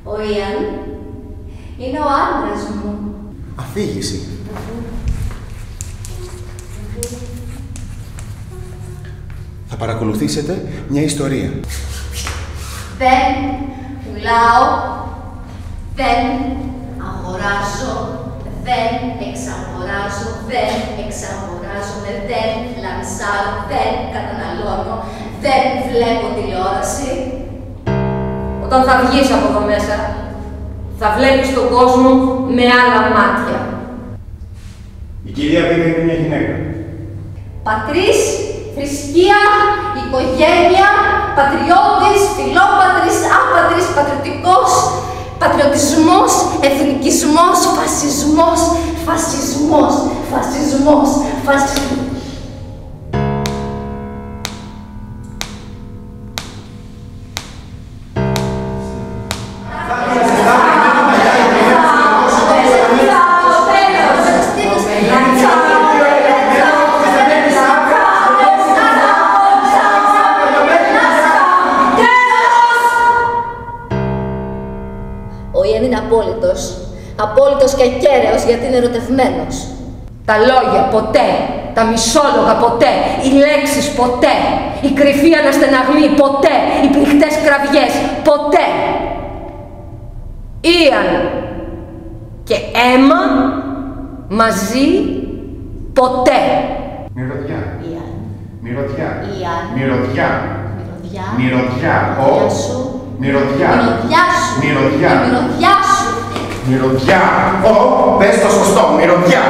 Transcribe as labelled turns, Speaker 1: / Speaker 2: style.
Speaker 1: Ο Ιαν είναι ο άντρας μου.
Speaker 2: Αφήγηση. Θα παρακολουθήσετε μια ιστορία.
Speaker 1: Δεν πουλάω, δεν αγοράζω, δεν εξαγοράζω, δεν εξαγοράζομαι, δεν λανσάρω, δεν καταναλώνω, δεν βλέπω τηλεόραση.
Speaker 3: Όταν θα βγεις από εδώ μέσα, θα βλέπεις τον κόσμο με άλλα μάτια.
Speaker 4: Η κυρία Β' είναι μια γυναίκα.
Speaker 1: Πατρίς, θρησκεία, οικογένεια, πατριώτης, φιλόπατρης, άπατρης, πατριωτικός, πατριωτισμός, εθνικισμός, φασισμός, φασισμός, φασισμός, φασισμός. Ο Ιαν είναι απόλυτος και ακέραιος γιατί είναι ερωτευμένος.
Speaker 3: Τα λόγια ποτέ, τα μισόλογα ποτέ, οι λέξεις ποτέ, η κρυφή αναστεναγμή ποτέ, οι πληκτές κραυγές ποτέ. Ιαν και αίμα μαζί ποτέ.
Speaker 4: Μυρωδιά.
Speaker 1: Ιαν.
Speaker 4: Μυρωδιά.
Speaker 1: Ιαν.
Speaker 4: Μυρωδιά.
Speaker 1: Μυρωδιά.
Speaker 4: Μυρωδιά.
Speaker 1: Μυρωδιά σου.
Speaker 4: Μυρωδιά.
Speaker 1: Μυρωδιά σου.
Speaker 4: Μυρωδιά.
Speaker 1: Μυρωδιά σου.
Speaker 4: Μυρωδιά. Πες το σωστό. Μυρωδιά.